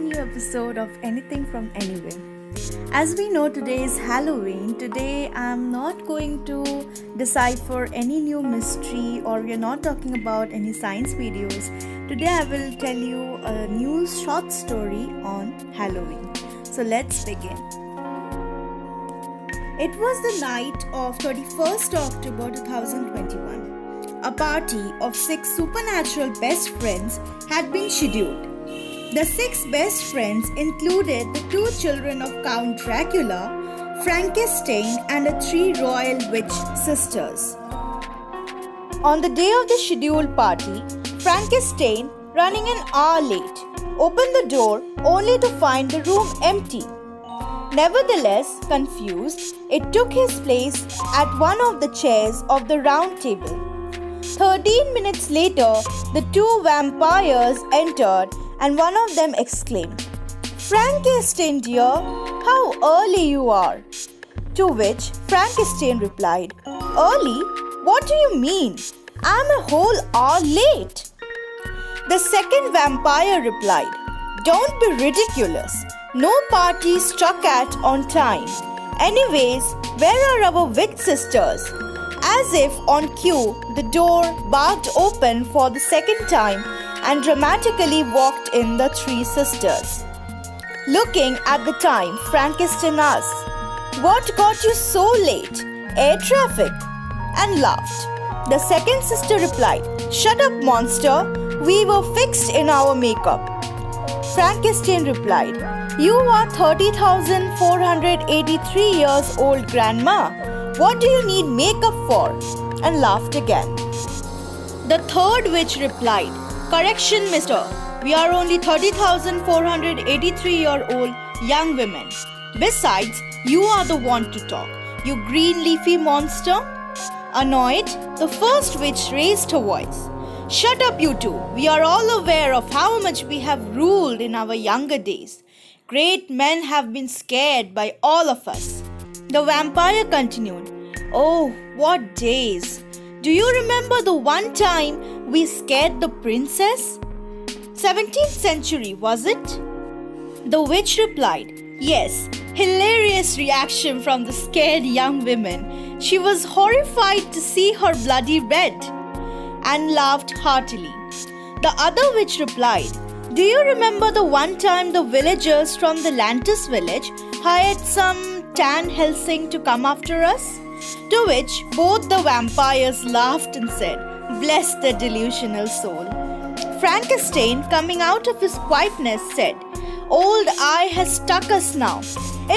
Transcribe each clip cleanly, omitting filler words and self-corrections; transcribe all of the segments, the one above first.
new episode of Anything from Anywhere. As we know, today is Halloween. Today I'm not going to decipher any new mystery, or we are not talking about any science videos. Today I will tell you a new short story on Halloween. So let's begin. It was the night of 31st October 2021. A party of 6 supernatural best friends had been scheduled. The 6 best friends included the 2 children of Count Dracula, Frankenstein, and the 3 royal witch sisters. On the day of the scheduled party, Frankenstein, running an hour late, opened the door only to find the room empty. Nevertheless, confused, it took his place at one of the chairs of the round table. 13 minutes later, the 2 vampires entered and one of them exclaimed, "Frankenstein dear, how early you are!" To which Frankenstein replied, "Early? What do you mean? I'm a whole hour late." The second vampire replied, "Don't be ridiculous. No party struck at on time. Anyways, where are our witch sisters?" As if on cue, the door barked open for the second time and dramatically walked in the 3 sisters. Looking at the time, Frankenstein asked, "What got you so late? Air traffic?" and laughed. The second sister replied, "Shut up, monster. We were fixed in our makeup." Frankenstein replied, "You are 30,483 years old, Grandma. What do you need makeup for?" and laughed again. The third witch replied, "Correction, mister. We are only 30,483-year-old young women. Besides, you are the one to talk, you green leafy monster." Annoyed, the first witch raised her voice. "Shut up, you two. We are all aware of how much we have ruled in our younger days. Great men have been scared by all of us." The vampire continued, "Oh, what days! Do you remember the one time we scared the princess? 17th century, was it?" The witch replied, "Yes, hilarious reaction from the scared young women. She was horrified to see her bloody red," and laughed heartily. The other witch replied, "Do you remember the one time the villagers from the Lantis village hired some Tan Helsing to come after us?" To which both the vampires laughed and said, "Bless the delusional soul." Frankenstein, coming out of his quietness, said, "Old eye has struck us now.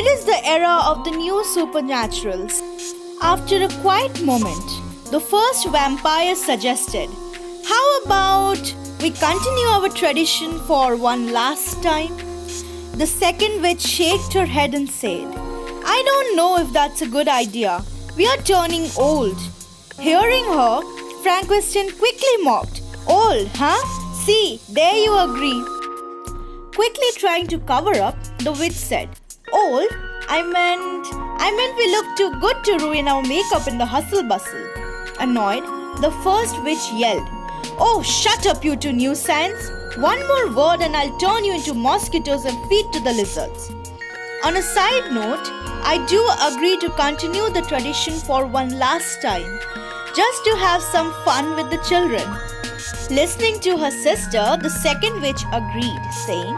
It is the era of the new supernaturals." After a quiet moment, the first vampire suggested, "How about we continue our tradition for one last time?" The second witch shook her head and said, "I don't know if that's a good idea. We are turning old." Hearing her, Frankenstein quickly mocked, "Old, huh? See, there you agree." Quickly trying to cover up, the witch said, "Old? I meant we look too good to ruin our makeup in the hustle bustle." Annoyed, the first witch yelled, "Oh, shut up, you two nuisance! One more word and I'll turn you into mosquitoes and feed to the lizards." On a side note, I do agree to continue the tradition for one last time, just to have some fun with the children. Listening to her sister, the second witch agreed, saying,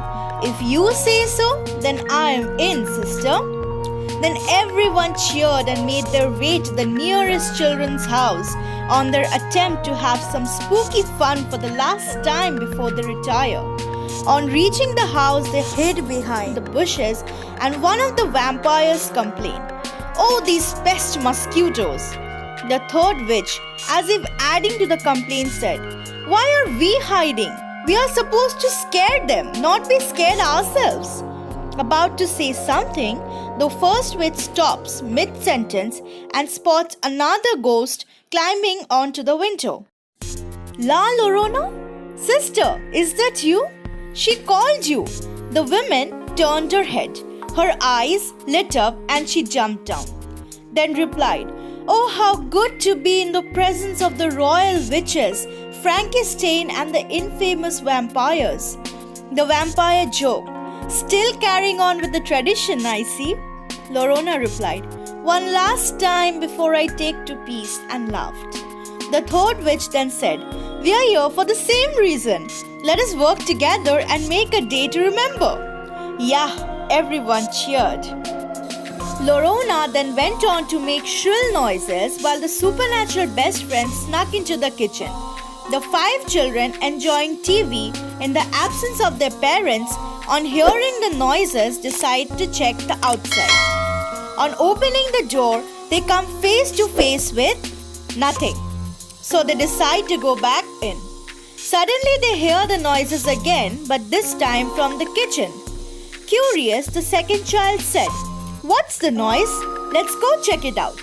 "If you say so, then I am in, sister." Then everyone cheered and made their way to the nearest children's house on their attempt to have some spooky fun for the last time before they retire. On reaching the house, they hid behind the bushes, and one of the vampires complained, "Oh, these pest mosquitoes." The third witch, as if adding to the complaint, said, "Why are we hiding? We are supposed to scare them, not be scared ourselves." About to say something, the first witch stops mid-sentence and spots another ghost climbing onto the window. "La Llorona? Sister, is that you? She called you." The woman turned her head. Her eyes lit up and she jumped down. Then replied, "Oh, how good to be in the presence of the royal witches, Frankenstein and the infamous vampires." The vampire joked, Still carrying on with the tradition, I see. Lorona replied, "One last time before I take to peace," and laughed. The third witch then said, "We are here for the same reason. Let us work together and make a day to remember." Yeah, everyone cheered. Lorona then went on to make shrill noises while the supernatural best friends snuck into the kitchen. The 5 children, enjoying TV in the absence of their parents, on hearing the noises decide to check the outside. On opening the door, they come face to face with nothing. So they decide to go back in. Suddenly they hear the noises again, but this time from the kitchen. Curious, the second child said, "What's the noise? Let's go check it out."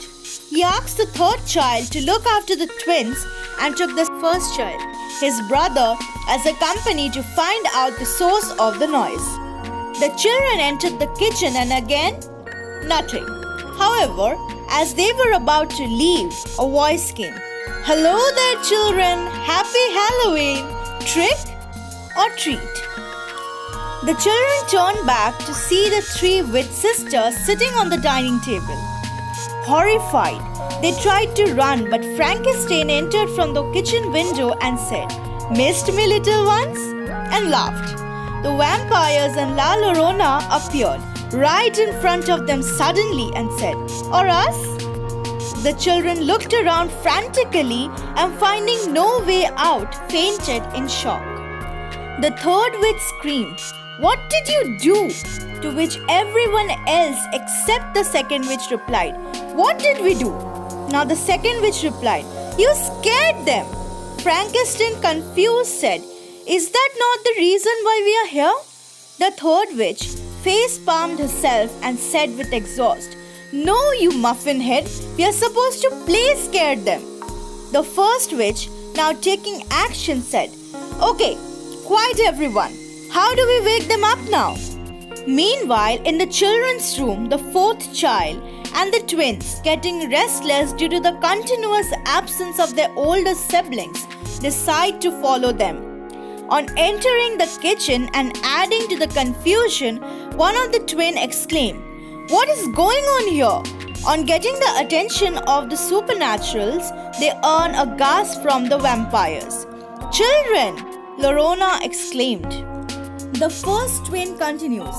He asked the third child to look after the twins and took the first child, his brother, as a company to find out the source of the noise. The children entered the kitchen and again, nothing. However, as they were about to leave, a voice came. "Hello there, children. Happy Halloween. Trick or treat?" The children turned back to see the 3 witch sisters sitting on the dining table. Horrified, they tried to run, but Frankenstein entered from the kitchen window and said, "Missed me, little ones?" and laughed. The vampires and La Llorona appeared right in front of them suddenly and said, "Or us?" The children looked around frantically and finding no way out, fainted in shock. The third witch screamed, "What did you do?" To which everyone else except the second witch replied, "What did we do?" Now the second witch replied, "You scared them." Frankenstein, confused, said, "Is that not the reason why we are here?" The third witch face-palmed herself and said with exhaust, "No, you muffin head, we are supposed to play scared them." The first witch, now taking action, said, "Okay, quiet everyone. How do we wake them up now?" Meanwhile, in the children's room, the 4th child and the twins, getting restless due to the continuous absence of their older siblings, decide to follow them. On entering the kitchen and adding to the confusion, one of the twins exclaimed, "What is going on here?" On getting the attention of the supernaturals, they earn a gasp from the vampires. "Children!" Lorona exclaimed. The first twin continues,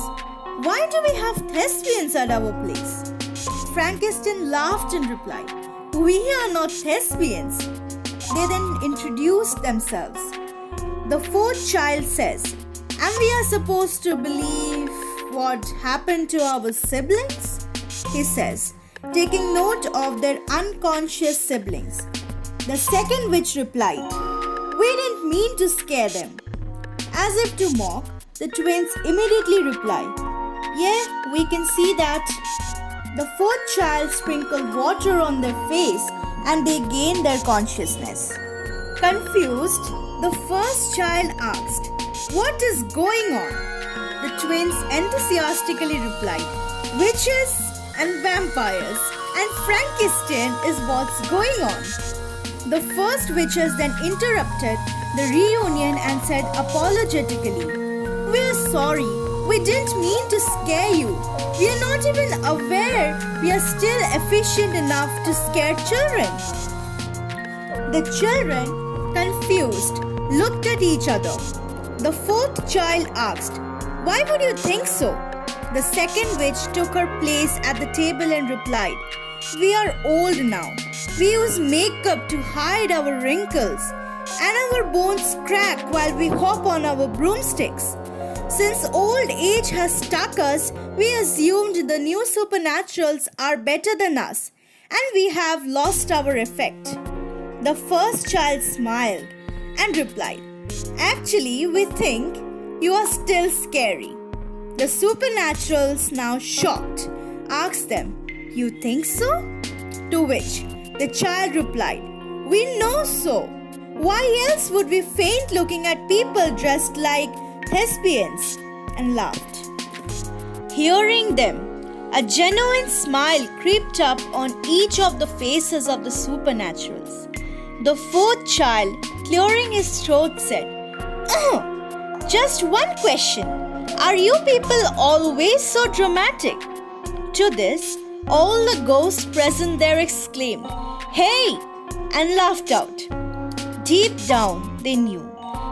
"Why do we have thespians at our place?" Frankenstein laughed and replied, "We are not thespians." They then introduced themselves. The 4th child says, "And we are supposed to believe what happened to our siblings?" He says, taking note of their unconscious siblings. The second witch replied, "We didn't mean to scare them." As if to mock, the twins immediately reply, "Yeah, we can see that." The 4th child sprinkled water on their face and they gained their consciousness. Confused, the first child asked, "What is going on?" The twins enthusiastically replied, "Witches and vampires and Frankenstein is what's going on." The first witches then interrupted the reunion and said apologetically, "We're sorry. We didn't mean to scare you. We are not even aware we are still efficient enough to scare children." The children, confused, looked at each other. The 4th child asked, "Why would you think so?" The second witch took her place at the table and replied, "We are old now. We use makeup to hide our wrinkles, and our bones crack while we hop on our broomsticks. Since old age has stuck us, we assumed the new supernaturals are better than us, and we have lost our effect." The first child smiled and replied, "Actually, we think you are still scary." The supernaturals, now shocked, asked them, "You think so?" To which the child replied, "We know so. Why else would we faint looking at people dressed like thespians?" and laughed. Hearing them, a genuine smile crept up on each of the faces of the supernaturals. The 4th child, clearing his throat, said, "Just one question. Are you people always so dramatic? To this, all the ghosts present there exclaimed, "Hey!" and laughed out. Deep down, they knew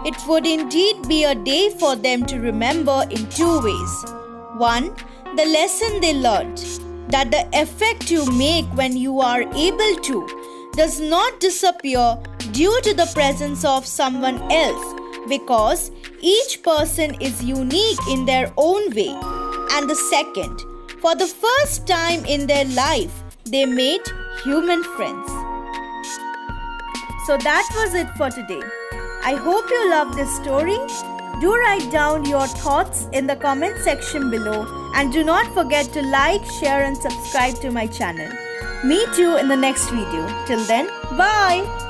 it would indeed be a day for them to remember in two ways. One, the lesson they learned, that the effect you make when you are able to does not disappear due to the presence of someone else, because each person is unique in their own way. And the second, for the first time in their life, they made human friends. So that was it for today. I hope you loved this story. Do write down your thoughts in the comment section below, and do not forget to like, share and subscribe to my channel. Meet you in the next video. Till then, bye.